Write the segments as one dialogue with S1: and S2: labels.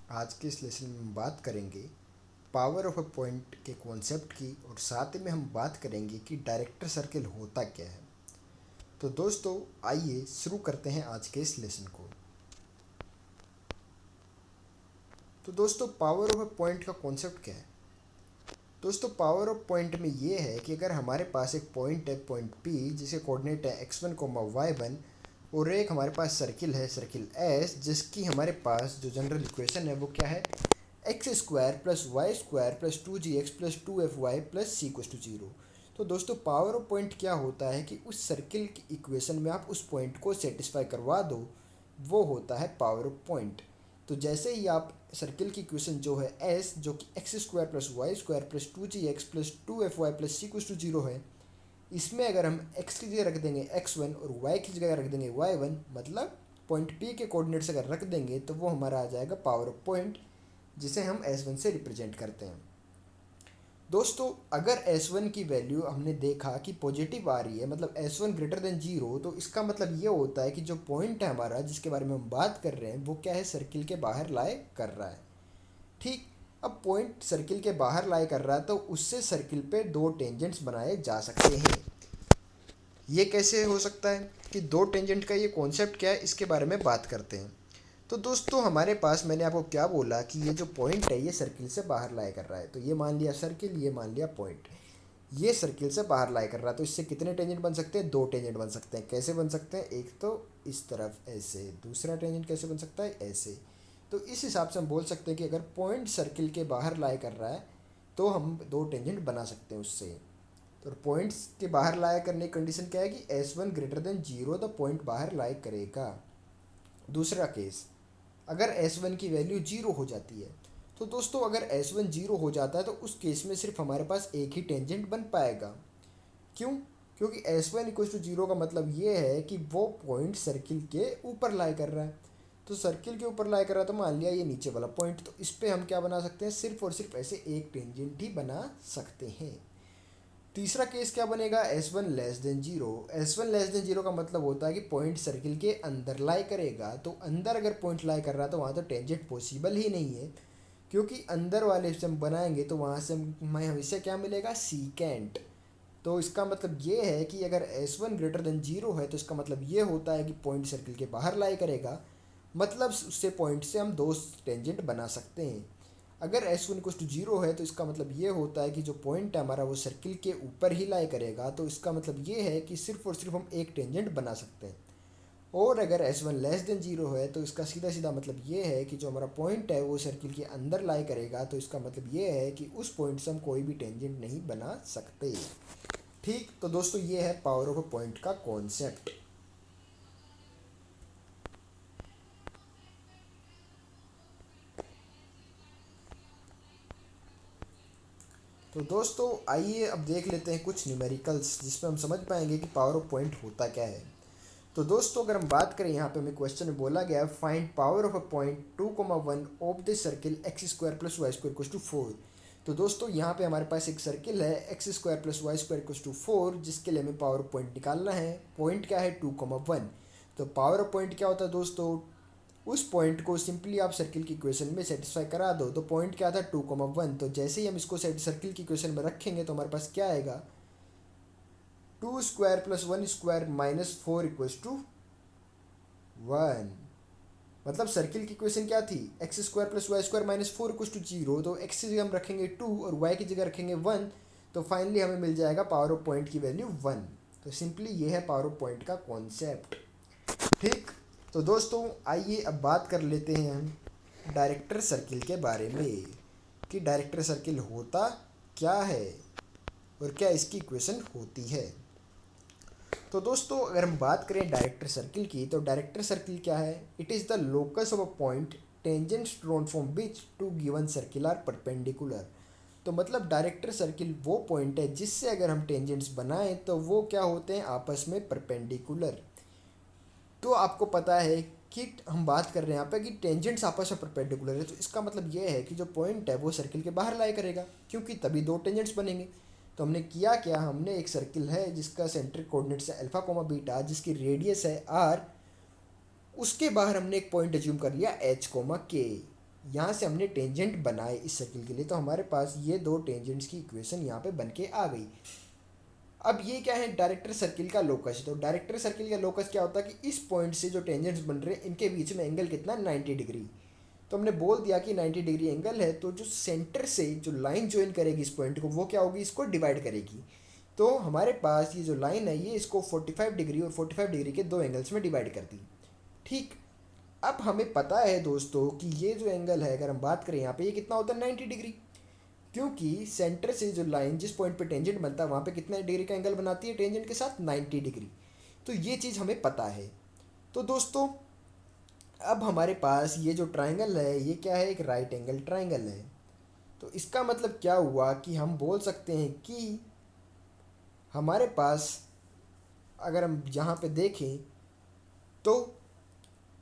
S1: आज के इस लेसन में हम बात करेंगे पावर ऑफ अ पॉइंट के कॉन्सेप्ट की और साथ में हम बात करेंगे कि डायरेक्टर सर्किल होता क्या है। तो दोस्तों आइए शुरू करते हैं आज के इस लेसन को। तो दोस्तों पावर ऑफ अ पॉइंट का कॉन्सेप्ट क्या है। दोस्तों पावर ऑफ पॉइंट में ये है कि अगर हमारे पास एक पॉइंट है पॉइंट पी जिसके कोऑर्डिनेट है x1 y1 और एक हमारे पास सर्किल है सर्किल एस जिसकी हमारे पास जो जनरल इक्वेशन है वो क्या है x square plus y square plus 2gx plus 2fy plus c equals to zero. तो दोस्तों पावर ऑफ पॉइंट क्या होता है कि उस सर्किल की इक्वेशन में आप उस पॉइंट को सेटिस्फाई करवा दो, वो होता है पावर ऑफ पॉइंट। तो जैसे ही आप सर्किल की इक्वेशन जो है एस जो कि x square plus y square plus 2gx plus 2fy plus c equals to zero है, इसमें अगर हम x की जगह रख देंगे x1 और y की जगह रख देंगे y1, मतलब पॉइंट P के कोऑर्डिनेट्स अगर रख देंगे तो वो हमारा आ जाएगा पावर ऑफ पॉइंट, जिसे हम S1 से रिप्रेजेंट करते हैं। दोस्तों अगर S1 की वैल्यू हमने देखा कि पॉजिटिव आ रही है, मतलब S1 ग्रेटर देन जीरो, तो इसका मतलब ये होता है कि जो पॉइंट है हमारा जिसके बारे में हम बात कर रहे हैं वो क्या है, सर्किल के बाहर लाई कर रहा है। ठीक, अब पॉइंट सर्किल के बाहर लाई कर रहा है तो उससे सर्किल पे दो टेंजेंट्स बनाए जा सकते हैं। ये कैसे हो सकता है कि दो टेंजेंट का ये कॉन्सेप्ट क्या है, इसके बारे में बात करते हैं। तो दोस्तों हमारे पास मैंने आपको क्या बोला कि ये जो पॉइंट है ये सर्किल से बाहर लाई कर रहा है। तो ये मान लिया सर्किल, ये मान लिया पॉइंट, ये सर्किल से बाहर लाई कर रहा है। तो इससे कितने टेंजेंट बन सकते हैं, दो टेंजेंट बन सकते हैं। कैसे बन सकते हैं, एक तो इस तरफ ऐसे, दूसरा टेंजेंट कैसे बन सकता है, ऐसे। तो इस हिसाब से हम बोल सकते हैं कि अगर पॉइंट सर्किल के बाहर लाई कर रहा है तो हम दो टेंजेंट बना सकते हैं उससे। तो पॉइंट्स के बाहर लाया करने की कंडीशन क्या है कि S1 ग्रेटर देन जीरो, तो पॉइंट बाहर लाया करेगा। दूसरा केस, अगर S1 की वैल्यू जीरो हो जाती है, तो दोस्तों अगर S1 जीरो हो जाता है तो उस केस में सिर्फ हमारे पास एक ही टेंजेंट बन पाएगा। क्यों? क्योंकि S1 इक्वल टू जीरो का मतलब ये है कि वो पॉइंट सर्किल के ऊपर लाई कर रहा है। तो सर्किल के ऊपर लाई कर रहा है तो मान लिया ये नीचे वाला पॉइंट, तो इस पर हम क्या बना सकते हैं, सिर्फ और सिर्फ ऐसे एक टेंजेंट ही बना सकते हैं। तीसरा केस क्या बनेगा, S1 less than zero. S1 less than zero का मतलब होता है कि पॉइंट सर्किल के अंदर लाई करेगा। तो अंदर अगर पॉइंट लाई कर रहा है तो वहाँ तो टेंजेंट पॉसिबल ही नहीं है, क्योंकि अंदर वाले से हम बनाएंगे तो वहाँ से हमें हमेशा क्या मिलेगा, सीकेंट। तो इसका मतलब ये है कि अगर S1 ग्रेटर देन जीरो है तो इसका मतलब ये होता है कि पॉइंट सर्किल के बाहर लाई करेगा, मतलब उससे पॉइंट से हम दो टेंजेंट बना सकते हैं। अगर S1 इक्वल टू जीरो है तो इसका मतलब ये होता है कि जो पॉइंट है हमारा वो सर्किल के ऊपर ही लाई करेगा। तो इसका मतलब ये है कि सिर्फ और सिर्फ हम एक टेंजेंट बना सकते हैं। और अगर S1 लेस देन जीरो है तो इसका सीधा सीधा मतलब ये है कि जो हमारा पॉइंट है वो सर्किल के अंदर लाई करेगा। तो इसका मतलब ये है कि उस पॉइंट से हम कोई भी टेंजेंट नहीं बना सकते। ठीक, तो दोस्तों ये है पावर ऑफ अ पॉइंट का कॉन्सेप्ट। तो दोस्तों आइए अब देख लेते हैं कुछ न्यूमेरिकल्स जिसमें हम समझ पाएंगे कि पावर ऑफ पॉइंट होता क्या है। तो दोस्तों अगर हम बात करें, यहाँ पे हमें क्वेश्चन में बोला गया है find power of a point 2,1 of the circle x square plus y square equals to 4। तो दोस्तों यहाँ पे हमारे पास एक सर्किल है x square plus y square equals to 4, जिसके लिए हमें पावर ऑफ पॉइंट निकालना है। पॉइंट क्या है, 2,1। तो पावर ऑफ पॉइंट क्या होता है दोस्तों, उस पॉइंट को सिंपली आप सर्किल की इक्वेशन में सेटिस्फाई करा दो। तो पॉइंट क्या था, 2,1। तो जैसे ही हम इसको सर्किल की इक्वेशन में रखेंगे तो हमारे पास क्या आएगा, 2 square plus 1 square minus 4 equals to 1। मतलब सर्किल की इक्वेशन क्या थी, x square plus y square minus 4 equals to zero. तो एक्स की जगह हम रखेंगे 2 और वाई की जगह रखेंगे 1। तो फाइनली हमें मिल जाएगा पावर ऑफ पॉइंट की वैल्यू 1। तो सिंपली ये है पावर ऑफ पॉइंट का कॉन्सेप्ट। ठीक, तो दोस्तों आइए अब बात कर लेते हैं हम डायरेक्टर सर्किल के बारे में कि डायरेक्टर सर्किल होता क्या है और क्या इसकी इक्वेशन होती है। तो दोस्तों अगर हम बात करें डायरेक्टर सर्किल की, तो डायरेक्टर सर्किल क्या है, it is the locus of a point tangents drawn from which two given circle are perpendicular. तो मतलब डायरेक्टर सर्किल वो पॉइंट है जिससे अगर हम टेंजेंट्स बनाएं तो वो क्या होते हैं, आपस में परपेंडिकुलर। तो आपको पता है कि हम बात कर रहे हैं यहाँ पे कि टेंजेंट्स आपस में परपेंडिकुलर है, तो इसका मतलब ये है कि जो पॉइंट है वो सर्किल के बाहर लाई करेगा, क्योंकि तभी दो टेंजेंट्स बनेंगे। तो हमने किया क्या, हमने एक सर्किल है जिसका सेंट्रिक कोऑर्डिनेट्स है अल्फा कोमा बीटा, जिसकी रेडियस है आर, उसके बाहर हमने एक पॉइंट एज्यूम कर लिया एच कोमा के। यहाँ से हमने टेंजेंट बनाए इस सर्किल के लिए, तो हमारे पास ये दो टेंजेंट्स की इक्वेशन यहाँ पे बन के आ गई। अब ये क्या है, डायरेक्टर सर्किल का लोकस। तो डायरेक्टर सर्किल का लोकस क्या होता है कि इस पॉइंट से जो टेंजेंट्स बन रहे हैं इनके बीच में एंगल कितना, 90 डिग्री। तो हमने बोल दिया कि 90 डिग्री एंगल है, तो जो सेंटर से जो लाइन ज्वाइन करेगी इस पॉइंट को वो क्या होगी, इसको डिवाइड करेगी। तो हमारे पास ये जो लाइन है ये इसको 45 डिग्री और 45 डिग्री के दो एंगल्स में डिवाइड कर दी। ठीक, अब हमें पता है दोस्तों कि ये जो एंगल है, अगर हम बात करें यहाँ पे, ये कितना होता है, 90 डिग्री। क्योंकि सेंटर से जो लाइन जिस पॉइंट पे टेंजेंट बनता है वहाँ पे कितना डिग्री का एंगल बनाती है टेंजेंट के साथ, 90 डिग्री। तो ये चीज़ हमें पता है। तो दोस्तों अब हमारे पास ये जो ट्राइंगल है ये क्या है, एक राइट एंगल ट्राइंगल है। तो इसका मतलब क्या हुआ कि हम बोल सकते हैं कि हमारे पास अगर हम यहाँ पे देखें तो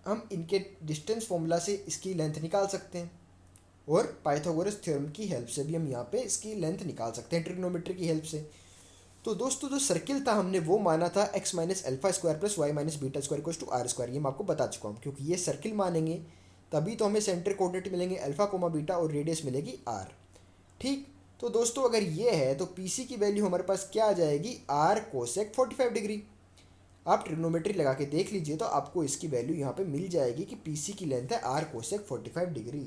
S1: हम इनके डिस्टेंस फॉर्मूला से इसकी लेंथ निकाल सकते हैं, और पाइथागोरस थ्योरम की हेल्प से भी हम यहाँ पे इसकी लेंथ निकाल सकते हैं, ट्रिग्नोमेट्री की हेल्प से। तो दोस्तों जो सर्किल था हमने वो माना था x minus alpha square plus y minus beta square equals to r square. ये मैं आपको बता चुका हूँ, क्योंकि ये सर्किल मानेंगे तभी तो हमें सेंटर कोऑर्डिनेट मिलेंगे अल्फा कोमा बीटा और रेडियस मिलेगी आर। ठीक, तो दोस्तों अगर ये है तो पी सी की वैल्यू हमारे पास क्या आ जाएगी, आर कोसेक 45 डिग्री। आप ट्रिग्नोमेट्री लगा के देख लीजिए तो आपको इसकी वैल्यू यहाँ पे मिल जाएगी कि पी सी की लेंथ है आर कोसेक 45 डिग्री,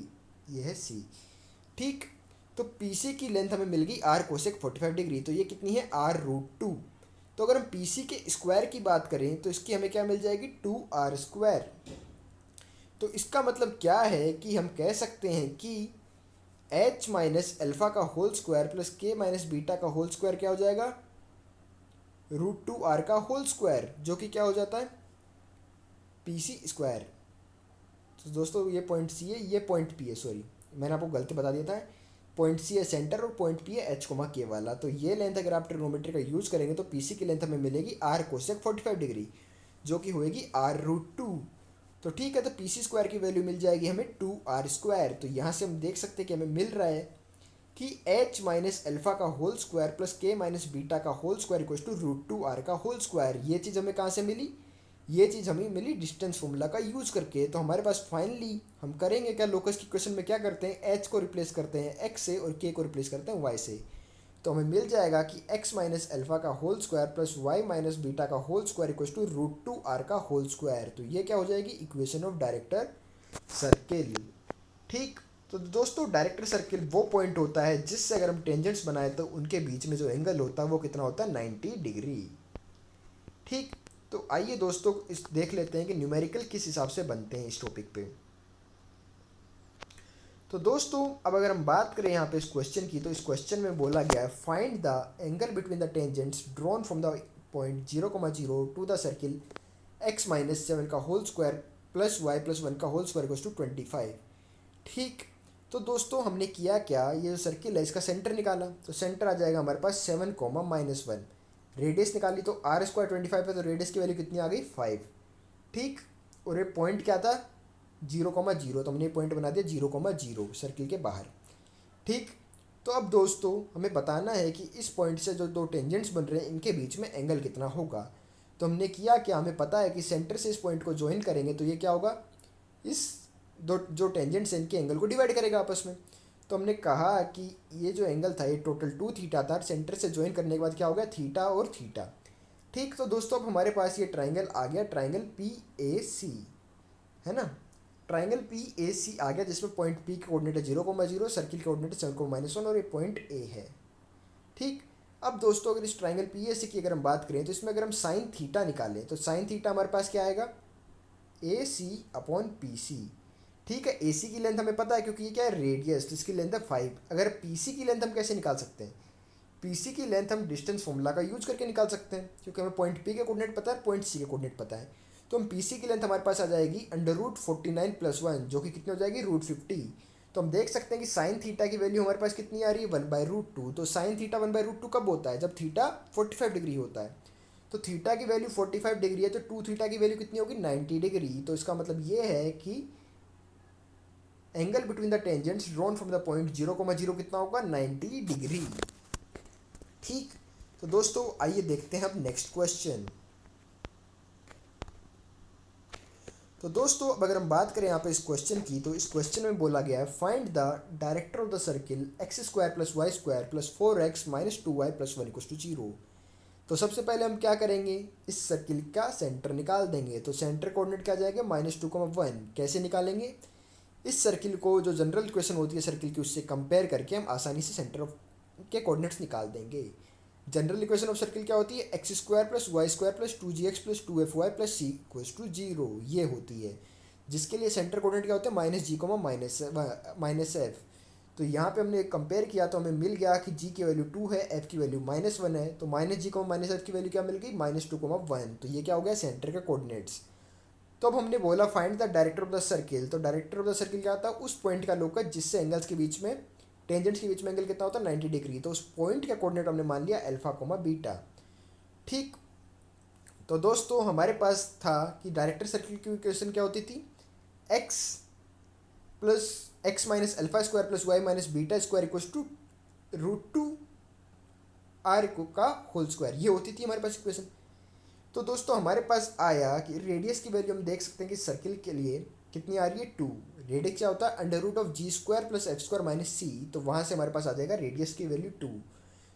S1: ये है सी। ठीक, तो पी सी की लेंथ हमें मिल गई आर कोसेक 45 डिग्री, तो ये कितनी है, आर रूट 2। तो अगर हम पी सी के स्क्वायर की बात करें तो इसकी हमें क्या मिल जाएगी, 2r स्क्वायर। तो इसका मतलब क्या है कि हम कह सकते हैं कि h माइनस अल्फ़ा का whole square plus k minus beta का होल स्क्वायर क्या हो जाएगा, √2r का होल स्क्वायर, जो कि क्या हो जाता है, पी सी स्क्वायर। तो दोस्तों ये पॉइंट सी है, ये पॉइंट पी है, सॉरी मैंने आपको गलती बता दिया था। पॉइंट सी है सेंटर और पॉइंट पी है एच कोमा के वाला। तो ये लेंथ अगर आप ट्रिग्नोमेट्री का यूज़ करेंगे तो पी सी की लेंथ हमें मिलेगी आर कोसेक 45 डिग्री, जो कि होएगी आर रूट 2। तो ठीक है, तो पी सी स्क्वायर की वैल्यू मिल जाएगी हमें 2r स्क्वायर। तो यहाँ से हम देख सकते हैं कि हमें मिल रहा है कि h माइनस अल्फ़ा का whole square plus k minus beta का whole square equals to √2r का होल स्क्वायर। ये चीज़ हमें कहाँ से मिली, ये चीज़ हमें मिली डिस्टेंस फॉर्मूला का यूज़ करके। तो हमारे पास फाइनली हम करेंगे क्या, लोकस की क्वेश्चन में क्या करते हैं, h को रिप्लेस करते हैं x से और k को रिप्लेस करते हैं y से। तो हमें मिल जाएगा कि x माइनस अल्फ़ा का whole square plus y minus beta का whole square equals to √2r का होल स्क्वायर। तो ये क्या हो जाएगी, इक्वेशन ऑफ डायरेक्टर सर्किल। ठीक, तो दोस्तों डायरेक्टर सर्किल वो पॉइंट होता है जिससे अगर हम टेंजेंट्स बनाए तो उनके बीच में जो एंगल होता है वो कितना होता है, 90 डिग्री। ठीक, तो आइए दोस्तों इस देख लेते हैं कि न्यूमेरिकल किस हिसाब से बनते हैं इस टॉपिक पे। तो दोस्तों अब अगर हम बात करें यहाँ पे इस क्वेश्चन की, तो इस क्वेश्चन में बोला गया है find the angle between the tangents drawn from the point 0,0 to the circle x minus 7 का whole square plus y plus 1 का होल स्क्वायर इक्वल्स टू 25। ठीक, तो दोस्तों हमने किया क्या, ये जो सर्किल है इसका सेंटर निकाला। तो सेंटर आ जाएगा हमारे पास 7,-1। रेडियस निकाली तो आर स्क्वायर 25 है, तो रेडियस की वैल्यू कितनी आ गई, 5। ठीक, और ये पॉइंट क्या था, 0,0, तो हमने ये पॉइंट बना दिया 0,0 सर्किल के बाहर। ठीक, तो अब दोस्तों हमें बताना है कि इस पॉइंट से जो दो टेंजेंट्स बन रहे हैं इनके बीच में एंगल कितना होगा। तो हमने किया क्या, हमें पता है कि सेंटर से इस पॉइंट को ज्वाइन करेंगे तो ये क्या होगा, इस दो जो टेंजेंट्स हैं इनके एंगल को डिवाइड करेगा आपस में। तो हमने कहा कि ये जो एंगल था ये टोटल 2 थीटा था, सेंटर से ज्वाइन करने के बाद क्या हो गया, थीटा और थीटा। ठीक, तो दोस्तों अब हमारे पास ये ट्राइंगल आ गया, ट्राइंगल पी ए सी, है ना, ट्राइंगल पी ए सी आ गया, जिसमें पॉइंट पी का कोऑर्डिनेट है 0,0, सर्किल का कोऑर्डिनेट 7,-1 और ये पॉइंट ए है। ठीक, अब दोस्तों अगर इस ट्राइंगल पी ए सी की अगर हम बात करें तो इसमें अगर हम साइन थीटा निकालें तो साइन थीटा हमारे पास क्या आएगा, ए सी अपॉन पी सी। ठीक है, ए सी की लेंथ हमें पता है क्योंकि ये क्या है, रेडियस, तो इसकी लेंथ है 5। अगर पी सी की लेंथ हम कैसे निकाल सकते हैं, पी सी की लेंथ हम डिस्टेंस फॉर्मूला का यूज करके निकाल सकते हैं, क्योंकि हमें पॉइंट पी के कोऑर्डिनेट पता है, पॉइंट सी के कोऑर्डिनेट पता है। तो हम पी सी की लेंथ हमारे पास आ जाएगी √49 + 1, जो कि कितनी हो जाएगी, √50। तो हम देख सकते हैं कि साइन थीटा की वैल्यू हमारे पास कितनी आ रही है, 1/√2। तो साइन थीटा 1/√2 कब होता है, जब थीटा 45 डिग्री होता है। तो थीटा की वैल्यू 45 डिग्री है, तो 2 थीटा की वैल्यू कितनी होगी, 90 डिग्री। तो इसका मतलब ये है कि angle between the tangents drawn from the point 0,0 कितना होगा, 90 डिग्री। ठीक, तो दोस्तों आइए देखते हैं अब नेक्स्ट क्वेश्चन। तो दोस्तों अब अगर हम बात करें यहाँ पे इस क्वेश्चन की, तो इस क्वेश्चन में बोला गया है find the director of the circle x square plus y square plus 4x minus 2y plus 1 equals to 0। तो सबसे पहले हम क्या करेंगे, इस सर्किल का सेंटर निकाल देंगे। तो सेंटर कोऑर्डिनेट क्या जाएगा -2, 1। कैसे निकालेंगे, इस सर्किल को जो जनरल इक्वेशन होती है सर्किल की उससे कंपेयर करके हम आसानी से सेंटर ऑफ के कोऑर्डिनेट्स निकाल देंगे। जनरल इक्वेशन ऑफ सर्किल क्या होती है, x square plus y square plus 2gx plus 2fy plus c equals to 0, ये होती है। जिसके लिए सेंटर कोऑर्डिनेट क्या होता है -g, -f। तो यहाँ पे हमने एक कंपेयर किया तो हमें मिल गया कि g की वैल्यू 2 है, f की वैल्यू -1 है। तो -g, -f की वैल्यू क्या मिल गई, -2, 1। तो ये क्या हो गया, सेंटर के कोऑर्डिनेट्स। तो अब हमने बोला find the director of the circle. तो डायरेक्टर ऑफ द सर्किल क्या होता है, उस पॉइंट का लोकस जिससे एंगल्स के बीच में, टेंजेंट्स के बीच में एंगल कितना होता है, 90 डिग्री। तो उस पॉइंट का कोऑर्डिनेट हमने मान लिया अल्फा कोमा बीटा। ठीक। तो दोस्तों हमारे पास था कि डायरेक्टर सर्किल की इक्वेशन क्या होती थी, x plus x minus alpha square plus y minus beta square equals to √2 r का होल स्क्वायर, ये होती थी हमारे पास इक्वेशन। तो दोस्तों हमारे पास आया कि रेडियस की वैल्यू हम देख सकते हैं कि सर्किल के लिए कितनी आ रही है, 2। रेडियस क्या होता है, √g² प्लस f² माइनस सी। तो वहाँ से हमारे पास आ जाएगा रेडियस की वैल्यू 2।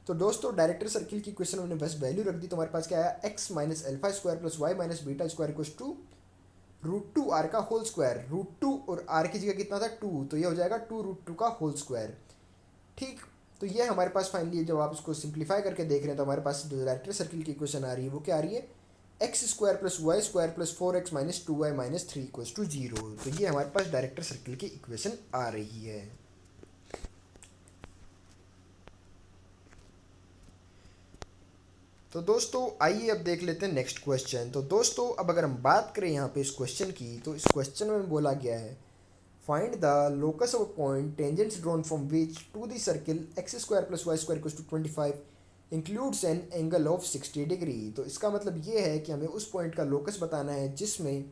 S1: तो दोस्तों डायरेक्टर सर्किल की इक्वेशन हमने बस वैल्यू रख दी, तो हमारे पास क्या आया, x minus alpha square plus y minus beta square equals to √2 r का होल स्क्वायर। √2 और आर की जगह कितना था, 2, तो ये हो जाएगा 2 √2 का होल स्क्वायर। ठीक। तो ये हमारे पास फाइनली जब आप इसको सिंप्लीफाई करके देख रहे हैं तो हमारे पास जो डायरेक्टर सर्किल की इक्वेशन आ रही है वो क्या आ रही है, x square plus y square plus 4x minus 2y minus 3 equals to 0। तो ये हमारे पास डायरेक्टर सर्किल की इक्वेशन आ रही है। तो दोस्तों आइए अब देख लेते हैं नेक्स्ट क्वेश्चन। तो दोस्तों अब अगर हम बात करें यहाँ पे इस क्वेश्चन की, तो इस क्वेश्चन में बोला गया है find the locus of point tangents drawn from which to the circle x square plus y square equals to 25 includes an angle of 60 degree. तो इसका मतलब ये है कि हमें उस पॉइंट का लोकस बताना है जिसमें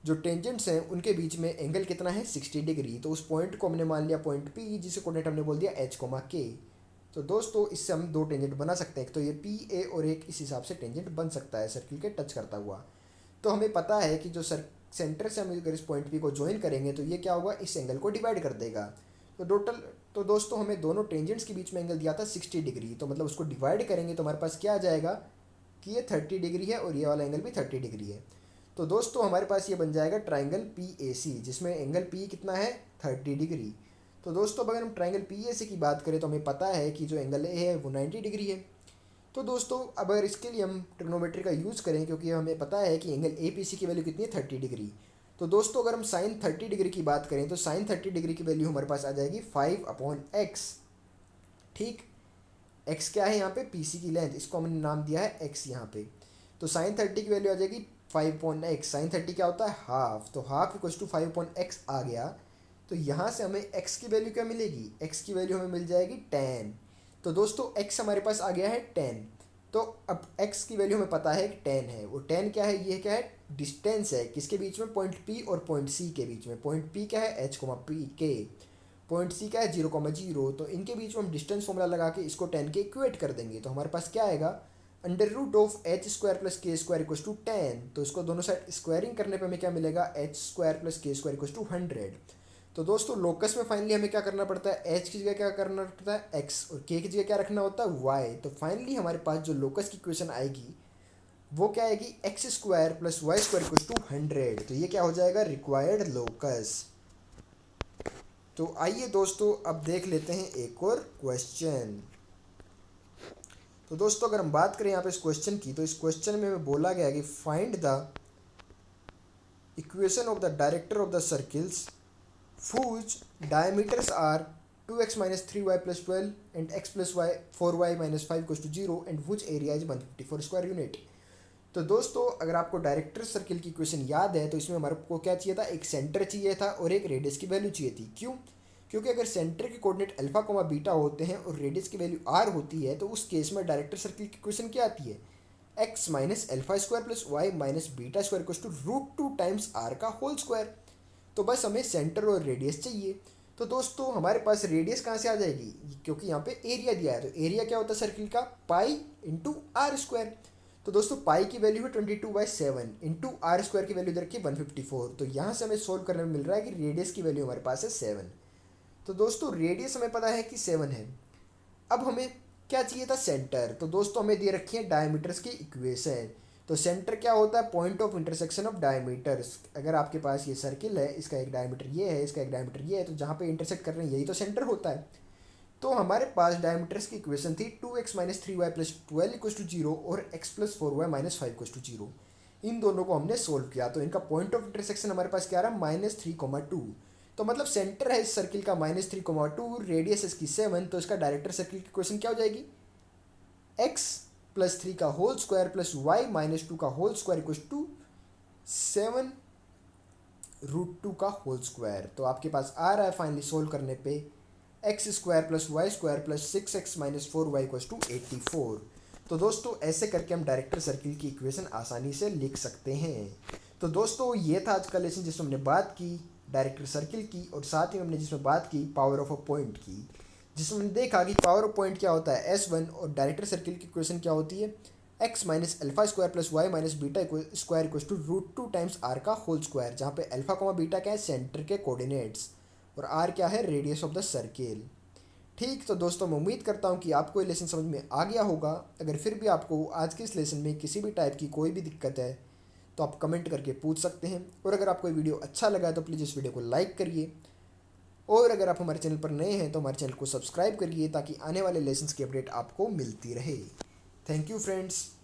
S1: जो टेंजेंट्स हैं उनके बीच में एंगल कितना है, 60 डिग्री। तो उस पॉइंट को हमने मान लिया पॉइंट पी, जिसे कोऑर्डिनेट हमने बोल दिया h, k। तो दोस्तों इससे हम दो टेंजेंट बना सकते हैं, तो ये पी ए और एक इस हिसाब से टेंजेंट बन सकता है सर्किल के टच करता हुआ। तो हमें पता है कि जो सेंटर से हम अगर इस पॉइंट पी को ज्वाइन करेंगे तो ये क्या होगा, इस एंगल को डिवाइड कर देगा। तो दोस्तों हमें दोनों टेंजेंट्स के बीच में एंगल दिया था 60 डिग्री, तो मतलब उसको डिवाइड करेंगे तो हमारे पास क्या आ जाएगा कि ये 30 डिग्री है और ये वाला एंगल भी 30 डिग्री है। तो दोस्तों हमारे पास ये बन जाएगा ट्राइंगल पी ए सी, जिसमें एंगल पी कितना है, 30 डिग्री। तो दोस्तों अगर हम ट्राइंगल पी ए सी की बात करें तो हमें पता है कि जो एंगल ए है वो 90 डिग्री है। तो दोस्तों अब अगर इसके लिए हम ट्रिग्नोमेट्री का यूज़ करें, क्योंकि हमें पता है कि एंगल ए पी सी की वैल्यू कितनी है, 30 डिग्री। तो दोस्तों अगर हम साइन 30 डिग्री की बात करें तो साइन 30 डिग्री की वैल्यू हमारे पास आ जाएगी 5/x। ठीक। x क्या है यहाँ पे, पी सी की लेंथ, इसको हमने नाम दिया है x यहाँ पे। तो साइन 30 की वैल्यू आ जाएगी 5/x। साइन 30 क्या होता है, हाफ। तो हाफ इक्वल्स टू 5/x आ गया। तो यहाँ से हमें x की वैल्यू क्या मिलेगी, x की वैल्यू हमें मिल जाएगी 10। तो दोस्तों x हमारे पास आ गया है 10। तो अब x की वैल्यू हमें पता है कि 10 है। वो 10 क्या है, ये क्या है, डिस्टेंस है किसके बीच में, पॉइंट P और पॉइंट C के बीच में। पॉइंट P क्या है, h, P, K। Point C क्या है, 0,0। तो इनके बीच में हम डिस्टेंस फॉर्मूला लगा के इसको 10 के इक्वेट कर देंगे। तो हमारे पास क्या आएगा, √h² plus k² equals to 10। तो इसको दोनों साइड स्क्वायरिंग करने पे हमें क्या मिलेगा, h² plus k² equals to 100। तो दोस्तों लोकस में फाइनली हमें क्या करना पड़ता है, h की जगह क्या करना पड़ता है, x, और k की जगह क्या रखना होता है, y। तो फाइनली हमारे पास जो लोकस की इक्वेशन आएगी वो क्या आएगी, x² plus y² equals to 100। तो ये क्या हो जाएगा, रिक्वायर्ड लोकस। तो आइए दोस्तों अब देख लेते हैं एक और क्वेश्चन। तो दोस्तों अगर हम बात करें यहाँ पे इस क्वेश्चन की, तो इस क्वेश्चन में बोला गया कि find the equation of the director of the circles whose diameters are 2x minus 3y plus 12 and x plus y 4y minus 5 equals to 0 and whose area is 154 square unit। तो दोस्तों अगर आपको director circle की equation याद है तो इसमें हमारे को क्या चाहिए था, एक सेंटर चाहिए था और एक रेडियस की वैल्यू चाहिए थी। क्यों, क्योंकि अगर सेंटर के कोऑर्डिनेट अल्फा कोमा बीटा होते हैं और रेडियस की वैल्यू आर होती है तो उस केस में डायरेक्टर सर्किल की इक्वेशन क्या आती है, x minus alpha square plus y minus beta square equals to √2 times r का होल स्क्वायर। तो बस हमें सेंटर और रेडियस चाहिए। तो दोस्तों हमारे पास रेडियस कहाँ से आ जाएगी, क्योंकि यहाँ पे एरिया दिया है। तो एरिया क्या होता है सर्किल का, पाई इंटू आर स्क्वायर। तो दोस्तों पाई की वैल्यू है 22/7 इंटू आर स्क्वायर की वैल्यू इधर रखी 154। तो यहाँ से हमें सोल्व करने में मिल रहा है कि रेडियस की वैल्यू हमारे पास है 7। तो दोस्तों रेडियस हमें पता है कि 7 है। अब हमें क्या चाहिए था, सेंटर। तो दोस्तों हमें दे रखी है डायमीटर्स की इक्वेशन। तो सेंटर क्या होता है, point of intersection of diameters. अगर आपके पास ये सर्किल है, इसका एक डायमीटर ये है, इसका एक डायमीटर ये है, तो जहाँ पे इंटरसेक्ट कर रहे हैं यही तो सेंटर होता है। तो हमारे पास डायमीटर्स की इक्वेशन थी 2x-3y + 12 = 0 और x + 4y - 5 = 0। इन दोनों को हमने सोल्व किया तो इनका पॉइंट ऑफ इंटरसेक्शन हमारे पास क्या रहा, -3,2। तो मतलब सेंटर है इस सर्किल का -3,2, रेडियस इसकी 7। तो इसका डायरेक्टर सर्किल की इक्वेशन क्या हो जाएगी, x + 3 का होल स्क्वायर + y - 2 का होल स्क्वायर = 7√2 का होल स्क्वायर। तो आपके पास आ रहा है फाइनली सोल्व करने पे x² + y² + 6x - 4y = 84। तो दोस्तों ऐसे करके हम डायरेक्टर सर्किल की इक्वेशन आसानी से लिख सकते हैं। तो दोस्तों ये था आज का लेसन जिसमें हमने बात की डायरेक्टर सर्किल की, और साथ ही हमने जिसमें बात की पावर ऑफ अ पॉइंट की, जिसमें हमने देखा कि पावर ऑफ पॉइंट क्या होता है S1, और डायरेक्टर सर्किल की इक्वेशन क्या होती है x - α² + y - β² √2 टाइम्स r का होल स्क्वायर, जहाँ पे अल्फा बीटा क्या है, सेंटर के कोऑर्डिनेट्स, और r क्या है, रेडियस ऑफ द सर्किल। ठीक, तो दोस्तों मैं उम्मीद करता हूँ कि आपको ये लेसन समझ में आ गया होगा। अगर फिर भी आपको आज के इस लेसन में किसी भी टाइप की कोई भी दिक्कत है तो आप कमेंट करके पूछ सकते हैं। और अगर आपको ये वीडियो अच्छा लगा तो प्लीज़ इस वीडियो को लाइक करिए, और अगर आप हमारे चैनल पर नए हैं तो हमारे चैनल को सब्सक्राइब करिए ताकि आने वाले लेसन्स की अपडेट आपको मिलती रहे। Thank you friends.